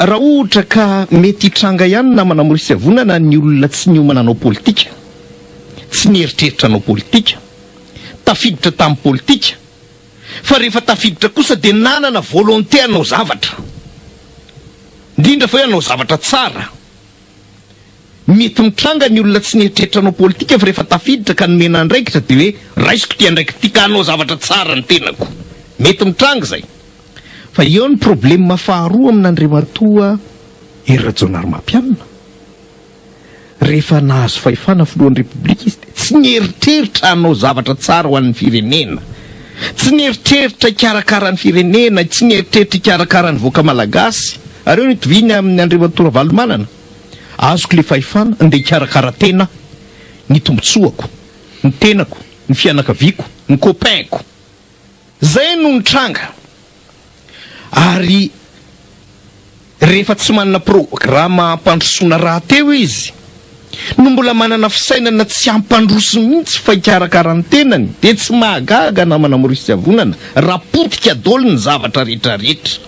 raha ohatra ka mety hitranga ihany na manamorisy avonana ny olona tsy niomananao politika, tsy nieritreritra politika, tafiditra tamin'ny politika, fa rehefa tafiditra kosa dia nanana volonté anao zavatra, indrindra fa hoe anao zavatra tsara. Mety mitranga ny olona tsy nieritreritra politika fa rehefa tafiditra ka nomena andraikitra dia hoe raisiko tia andraikitra tia ka anao zavatra tsara ny tenako. Mety mitranga zay. Fa eo ny problema faharoa amin'Andriamatoa ery Rajaonarimampianina. Rehefa nahazo fahefana filohan'ny Repoblika izy, tsy nieritreritra anao zavatra tsara ho an'ny firenena, tsy nieritreritra hikarakara ny firenena, tsy nieritreritra hikarakara ny vahoaka malagasy. Ary eo nitoviny amin'ny Andriamatoa Ravalomanana, azoko le fahefana andeha hikarakara tena ny tombotsoako, ny tenako, ny fianakaviako, ny copainko. Zay no nitranga. Ary rehefa tsy manana programa ampandrosoana raha teo izy, no mbola manana fisainana tsy ampandroso mihitsy fa hikarakara ny tenany, dia tsy mahagaga na manamorisy avonana raha potika daholo ny zavatra rehetrarehetra.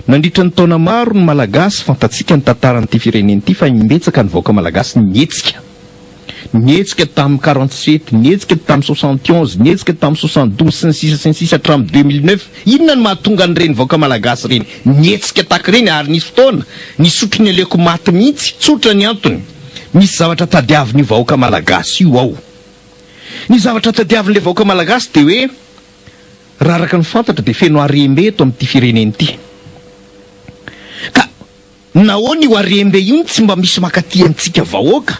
Nandritra ny taona maro ny malagasy fantatsika ny tantaran'ity firenena ity fa imbetsaka ny vahoaka malagasy nietsika tamin'ny 47, nietsika tamin'ny 71, nietsika tamin'ny 72 sy ny sisa hatramin'ny 2009. Inona ny mahatonga an'ireny vahoaka malagasy reny nietsika tahaka ireny? Ary nisy fotoana nisotro ny aleoko maty mihitsy, tsotra ny antony, misy zavatra tadiavin'ny vahoaka malagasy io ao. Ny zavatra tadiavin'ilay vahoaka malagasy dia hoe raha araka ny fantatra dia feno harembe eto amin'ity firenena ity. Ka nahoana io harembe io tsy mba misy makaty amintsika vahoaka?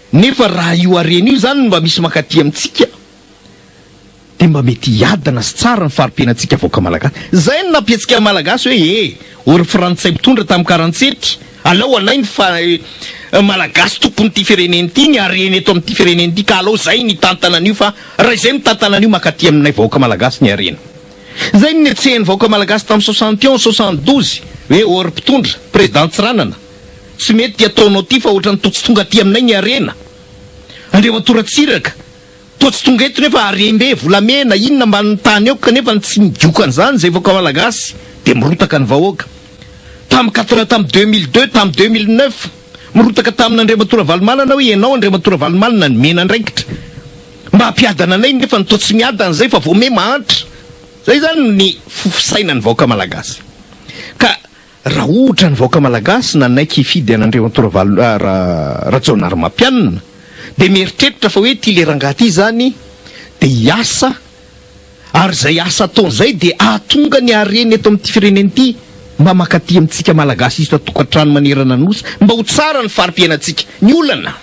Nefa raha io harena io zany mba misy makaty amintsika, dia mba mety hiadana sy tsara ny farimpianantsika vahoaka malagasy. Zay no nampiantsika malagasy hoe ory frantsay mpitondra tamin'ny 47, alao anay ny malagasy tompon'ity firenena ity, ny harena eto amin'ity firenena ity, ka alao zay nitantana an'io, fa raha izay mitantana an'io makaty aminay vahoaka malagasy ny harena. Zay ny niatsehan'ny vahoaka malagasy tamin'ny 61, 72 hoe ory mpitondra président Tsiranana, tsy mety ataonao ty fa ohatrany toa tsy tonga aty aminay ny harena. Andriamatoa Ratsiraka toa tsy tonga eto nefa harembe volamena inona mba nytany eo, kanefa tsy midiokan'izany zay vahoaka malagasy dia mirotaka ny vahoaka. Tamin'ny 2002, tamin'ny 2009 mirotaka tamin'ny Andriamatoa Ravalomanana hoe ianao Andriamatoa Ravalomanana ny mena andraikitra mba hampiadana anay, nefa toa tsy miadana zay fa voame mahantra. Zay zany ny fisaina ny vahoaka malagasy. Ka raha ohatra ny vahoaka malagasy nanaiky hifidy an'Andriamatoa Rajaonarimampianina dia mieritreritra fa hoe ty le rangahy ty zany dia hiasa, ary zay asa ataon'izay dia ahatonga ny harena eto amin'ity firenena ity mba makaty amintsika malagasy izy tokantrano manerana nosy, mba ho tsara ny farimpianantsika. Ny olana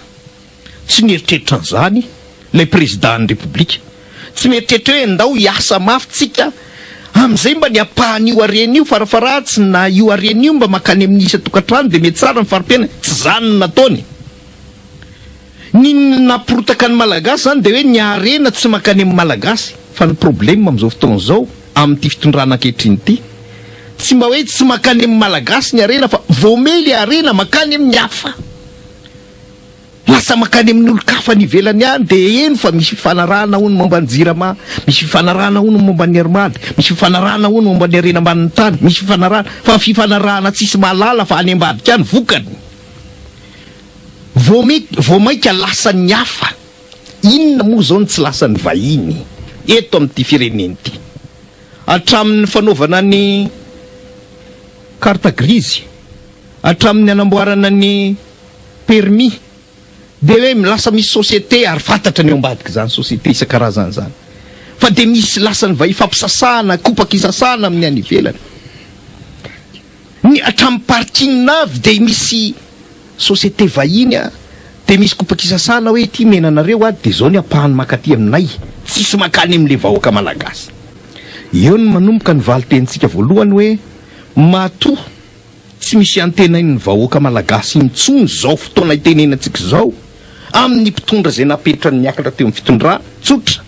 tsy nieritreritra an'izany ilay président'ny Repoblika, tsy mieritreritra hoe ndao hiasa mafy tsika amin'izay mba niapahan'io harena io farafaratsy na io harena io mba makany amin'ny isa tokantrano dia mety tsara ny farimpiana. Tsy zany no nataony. Ny naporotaka ny malagasy zany dia hoe ny harena tsy makany amin'ny malagasy, fa ny problème amin'izao fotoana izao amin'ity fitondrana ankehitriny ity, tsy mba hoe tsy makany amin'ny malagasy ny harena, fa voamely harena makany amin'ny hafa, lasa makany amin'ny olo-kafa ny ivelany ihany. Dia eno fa misy fifanarahana hono momba ny jirama, misy fifanarahana hono momba ny Hermady, misy fifanarahana hono momba ny harena ambanin'ny tany, misy fifanarahana, fa fifanarahana tsisy mahalala fa any ambadika any vokany. Voamaika lasan'ny hafa. Inona moa zao ny tsy lasan'ny vahiny eto amin'ity firenena ity? Hatramin'ny fanaovana ny carte grise, hatramin'ny anamboarana ny permis, dia hoe lasa misy société, ary fantatra ny eo ambadika zany société isan-karazany zany, fa dia misy lasany vahiny fampisasana, kopakisasana amin'ny any ivelany. Ny hatramin'ny parking navy dia misy société vahiny, dia misy kopakisasana hoe ity menanareo dia zao ny apahany makaty aminay, tsisy makany amin'le vahoaka malagasy. Eo no manomboka ny valitentsika voalohany hoe matoa tsy misy antenainy vahoaka malagasy intsony zao fotoana itenenantsika zao amin'ny mpitondra zay napetra ny miakatra teo amin'ny fitondrà tsotra,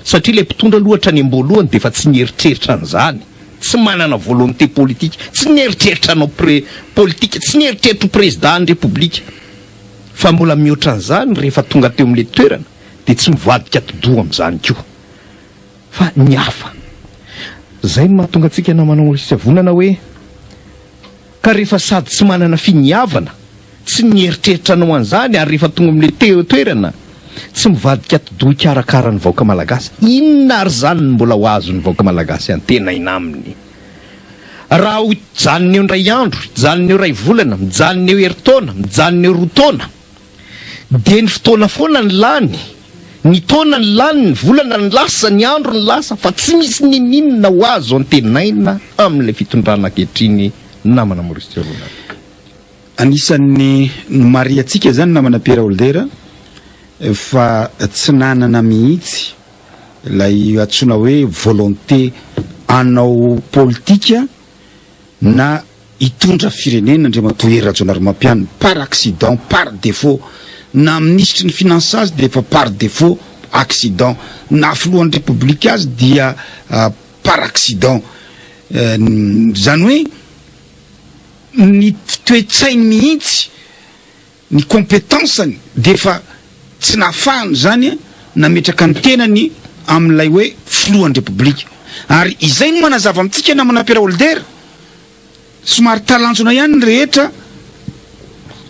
satria le mpitondra lohatra ny amboalohany dia efa tsy nieritreritra an'izany, tsy manana volonté politique, tsy nieritreritra anao politique, tsy nieritreritra président ny Repoblika, fa mbola mihoatra an'izany rehefa tonga teo amin'le toerana dia tsy mivadika todo amin'izany koa fa ny hafa. Zay no mahatonga antsika na manamorisy avonana hoe ka rehefa sady tsy manana finiavana tsy nieritreritra anao an'izany ary rehefa tonga amin'ilay toerana tsy mivadika todoika arakara ny vahoaka malagasy, inona ary zany ny mbola ho azo ny vahoaka malagasy antenaina aminy? Raha ho mijanona eo indray andro, mijanona eo iray volana, mijanona eo herintaona, mijanona eo roa taona, dia ny fotoana foana ny lany, ny taona ny lany, ny volana ny lasa, ny andro ny lasa, fa tsy misy ninina ho azo antenaina amin'ilay fitondrana ankehitriny namana Maurice Ronald. Anisan'ny mariatsika zany namana Pierre Oldera fa tsy nanana mihitsy ilay atsona hoe volonté anao politika na hitondra firenena Andriamatoa Hery Rajaonarimampianina par accident, par défaut, na ministre ny finance azy dia efa par défaut accident, na filohan'ny république azy dia par accident. Zany hoe ny toe-tsainy mihitsy ny compétenceny dia efa tsy nahafahany zany nametraka ny tenany amin'ilay hoe filohan'ny république. Ary izay no manazava amintsika namana Pierre Oldera somary talanjona ihany ny rehetra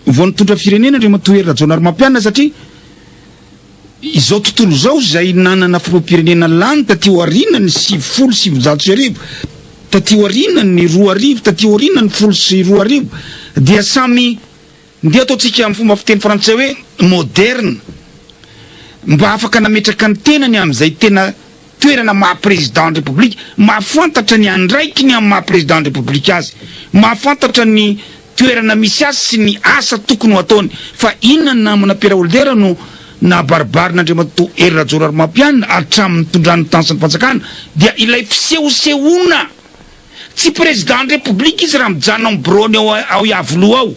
vao nitondra firenena Andriamatoa Hery Rajaonarimampianina, satria izao tontolo izao izay nanana filoham-pirenena lany taty aorianany 770 taty aorianany 2 taty aorianany 102 dia samy ndia ataontsika amin'ny fomba fiteny frantsay hoe moderne, mba afaka nametraka ny tenany amin'izay tena toerana maha-président de république, mahafantatra ny andraiky ny amin'ny maha-président de république azy, mahafantatra ny toerana misy azy sy ny asa tokony ho ataony. Fa inona ny namana Pierre Oldera no nabaribarin'Andriamatoa Hery Rajaonarimampianina hatramin'ny tondrany tany sy ny fanjakana dia ilay fisehosehoana. Tsy président de république izy raha mijanona ambrony ao iavoloha ao,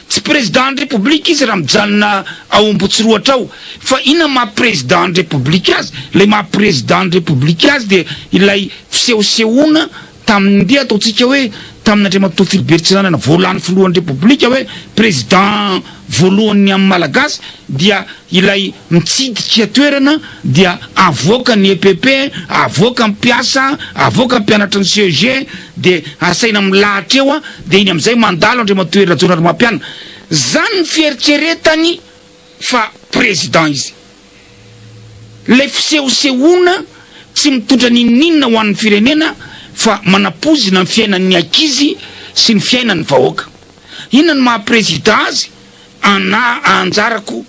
tsy président de république izy raha mijanona ao Ambotsiroatra ao, fa inona maha-président de république azy? Ilay maha-président de république azy dia ilay fisehosehoana tamin'ny ndia ataontsika hoe tamin'Andriamatoa Philibert Tsiranana voalan'ny filohan'ny république hoe président voalohany amin'ny malagasy dia ilay mitsidika toerana dia avoaka ny EPP, avoaka ny mpiasa, avoaka ny mpianatra ny CEG, dia asaina milahatra eo dia iny amin'izay mandalo Andriamatoa Hery Rajaonarimampianina. Zany ny fieritreretany fa président izy. Ilay fisehosehoana tsy mitondra ninina ho an'ny firenena fa manapozina ny fiainan'ny ankizy sy ny fiainan'ny vahoaka. Inona ny maha-président azy? Anjarako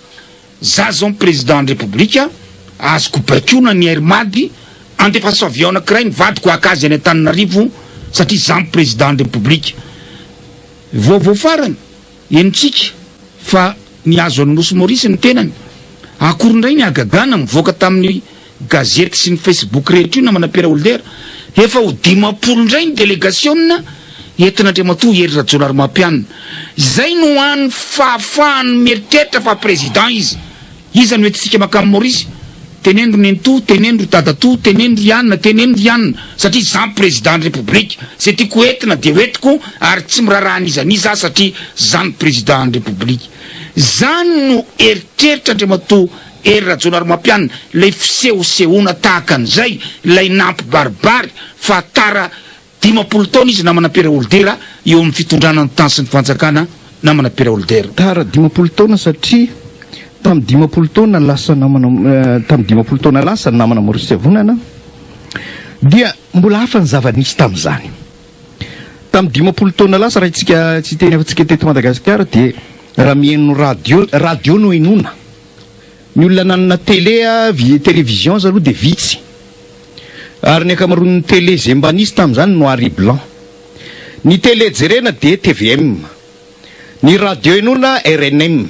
zazo amin'ny président de république azoko baikona ny Hermady andefaso avion anankiray nivadiko akazy any Antananarivo satria zany président de république. Vaovao farany enitsika fa niazo an'ny Nosy Maurice ny tenany. Akorindray ny agagana mivoaka tamin'ny gazety sy ny Facebook rehetra io namana Pierre Oldera. Efa ho 50 indray ny délégationna entin'Andriamatoa Hery Rajaonarimampianina. Zay no any fahafahany mieritreritra fa président izy. Iza no entintsika makamy Maurice tenendro Nento, tenendro Tadato, tenendro Yanna, tenendro Yanna, satria zany président de république. Zay tiako entina dia hoentiko ary tsy miraran'izaniza satria zany président de république. Zany no eritreritra Andriamatoa Hery Rajaonarimampianina, lay fisehosehoana tahaka an'izay, lay nampy baribary fa tara 50 taona izy namana Pierre Oldera eo amin'ny fitondrana ny tany sy ny fanjakana namana Pierre Oldera. Tara 50 taona satria tamin'ny 50 taona lasa namana tamin'ny 50 taona lasa namana Maurice Vonana dia mbola hafa ny zava-nisy tamin'izany. Tamin'ny 50 taona lasa raha itsika tsy teny afantsika teto Madagasikara dia raha mihaino radio no inona. Ny olona nanana télé télévision zaloha dia vitsy. Ary ny akamaroan'ny télé zay mba nisy tamin'izany noir et blanc. Ny télé jerena dia TVM. Ny radio inona RNM.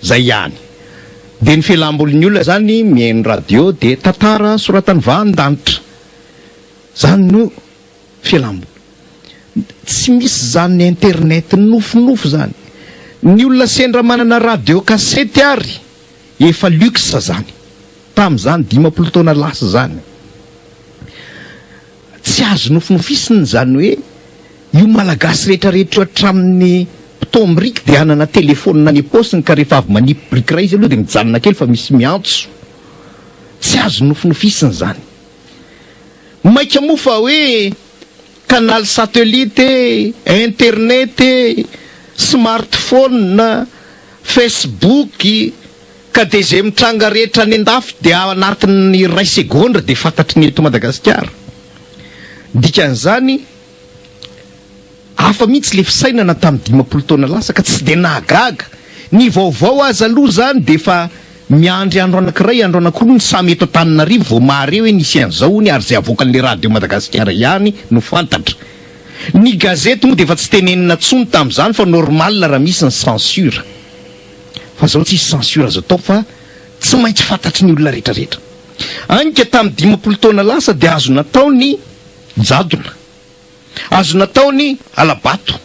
Zay ihany. Dia ny fialambolin'ny olona zany mihaino radio dia tantara soratany vahan-danitra. Zany no fialamboly. Tsy misy zany ny internet nofinofo zany. Ny olona sendra manana radio kasety ary efa luxe zany. Tamin'izany 50 taona lasa zany. Tsy azo nofinofisina zany hoe io malagasy rehetrarehetra hatramin'ny ptombriky dia hanana telefônina any posiny ka rehefa avy manipy briky ray izy aloha dia mijanona kely fa misy miantso. Tsy azo nofinofisina zany. Maika moa fa hoe canal satellite, internet, smartphone, Facebook, ka de zay mitranga rehetra any andafy de anatin'ny 2 segondra de fantatry ny eto Madagasikara. Dikan'izany hafa mihitsy le fisainana tamin'ny 20 taona lasa ka tsy de nahagaga. Ny vaovao azy aloha zany de fa miandry andro anankiray andro anankiroa ny samy eto Antananarivo vao mare hoe nisy an'izao ny ary zay avoakan'le radio Madagasikara ihany no fantatra. Ny gazety moa de fa tsy tenenina tsony tamin'izany fa normal raha misy ny censure. Fa zao tsisy censure azo atao fa tsy maintsy fantatry ny olona rehetrarehetra. Anka tamin'ny 20 taona lasa de azo natao ny jadona, azo natao ny alabato,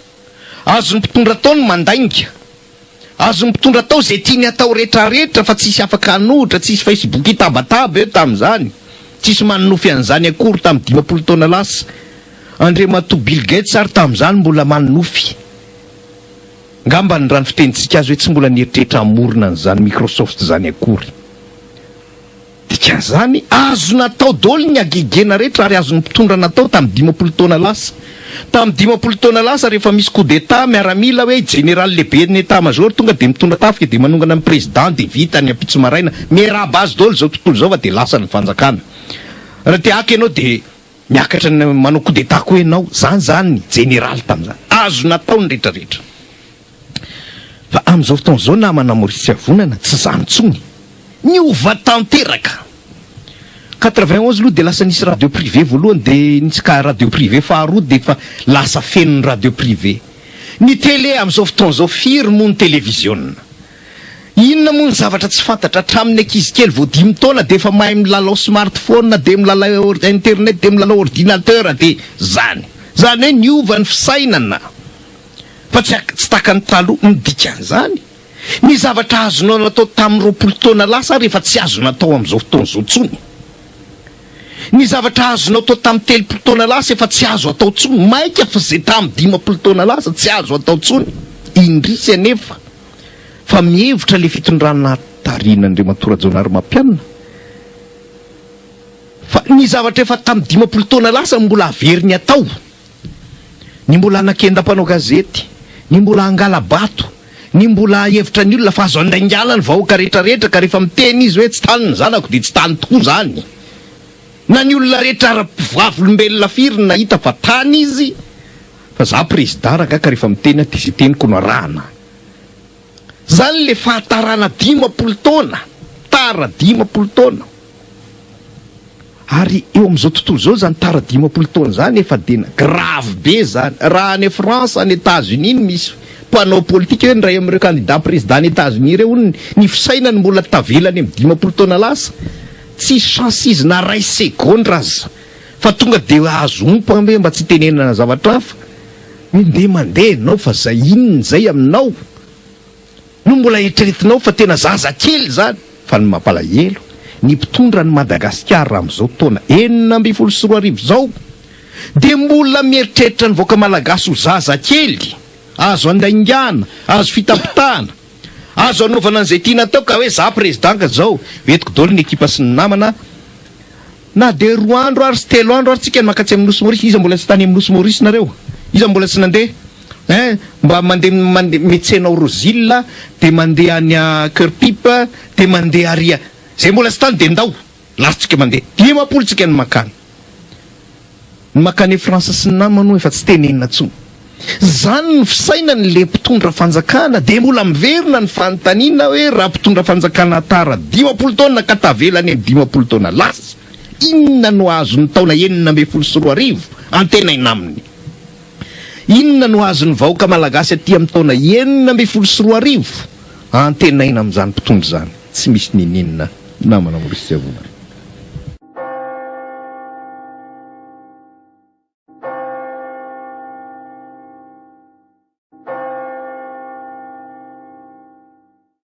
azo ny mpitondra tao ny mandainga, azo ny mpitondra tao zay tiany atao rehetrarehetra fa tsisy afaka hanohitra, tsisy Facebook tabataba eo tamin'izany, tsisy manonofy an'izany akory tamin'ny 20 taona lasa. Andriamatoa Bill Gates ary tamin'izany mbola manonofy. Ngamba ny rano fitenitsika azy hoe tsy mbola nieritreritra amorona an'izany Microsoft zany akory. Dikan'izany azo natao daholo ny agegena rehetra ary azo ny mpitondra natao tamin'ny 20 taona lasa. Tamin'ny 20 taona lasa rehefa misy coup d'état miaramila hoe général lehibe ny état-major tonga de mitondra tafika de manongana amin'ny président de vita ny ampitso maraina miaraba azy daholo zao tontolo zao fa de lasa ny fanjakana. Raha te haka ianao de miakatra ny manao coup d'état koa ianao, zany ny général tamin'izany. Azo natao ny rehetrarehetra. Fa amin'izao fotoana zao namana Maurice Avonana tsy zany tsony. Niova tanteraka. 91 aloha de lasa nisy radio privé voalohany de nisy ka radio privé faharoa de fa lasa feno ny radio privé. Ny télé amin'izao fotoana zao firy moa ny télévision. Inona moa ny zavatra tsy fantatra hatramin'ny ankizy kely vao 10 taona de fa mahay milalao smartphone de milalao internet de milalao ordinateur de zany hoe niova ny fisainana. Fa tsy takany taloha ny dikan'izany. Ny zavatra azonao natao tamin'ny 20 taona lasa rehefa tsy azo natao amin'izao fotoana zao tsony. Ny zavatra azonao atao tamin'ny 30 taona lasa efa tsy azo atao tsony. Maika fa zay tamin'ny 20 taona lasa tsy azo atao tsony. Indrisy anefa fa mihevitra le fitondrana tarin'Andriamatoa Rajaonarimampianina. Fa ny zavatra efa tamin'ny 20 taona lasa mbola avery ny atao. Ny mbola anakendam-panao gazety, ny mbola angala-bato, ny mbola hevitra ny olona fa azo andaingala ny vahoaka rehetrarehetra ka rehefa miteny izy hoe tsy tany ny zanako de tsy tany tokoa zany. Na ny olona rehetra ara-vavolombelona firy na hita fa tany izy fa za président raka ka rehefa miteny de zay teniko no arahana. Zany le fahatarana 20 taona, tara 20 taona. Ary eo amin'izao tontolo zao zany tara 20 taona zany efa dena grave be zany. Raha any France, any États-Unis misy mpanao politika hoe ny ray amin'ireo candidat président any États-Unis reo ny fisainany mbola tavelany amin'ny 20 taona lasa. Tsy chance izy na 2 segondra aza. Fa tonga de azo ompa hoe mba tsy tenenana zavatra hafa. Mandeha anao fa zay inona zay aminao. No mbola eritreretinao fa tena zaza kely zany. Fa ny mampalahelo ny mpitondra ny Madagasikara amin'izao taona 2024 zao de mbola mieritreritra ny vahoaka malagasy ho zaza kely, azo andaingana, azo fitapitana, azo anaovana an'izay tiana atao ka hoe za président ka zao vetiko daholo ny ekipa sy ny namana na de 2 andro ary sy 3 andro ary tsika ny makatsy amin'ny Nosy Maurice. Iza mbola tsy tany amin'ny Nosy Maurice nareo? Iza mbola tsy nandeha? Mba mandeha metsena Orozilla de mandeha any Cœur Pipe de mandeha Aria. Zay mbola tsy tany de ndao lasitsika mandeha 20 tsika ny makany. Ny makany France sy ny namana efa tsy tenenina tsony. Zany ny fisainany le mpitondra fanjakana de mbola miverina ny fanontaniana hoe raha mpitondra fanjakana tara 20 taona ka tavelany amin'ny 20 taona lasa, inona no azony taona 2024 antenaina aminy? Inona no azony vahoaka malagasy aty amin'ny taona 2024 antenaina amin'izany mpitondra zany? Tsy misy ninina namana Maurice Avonana.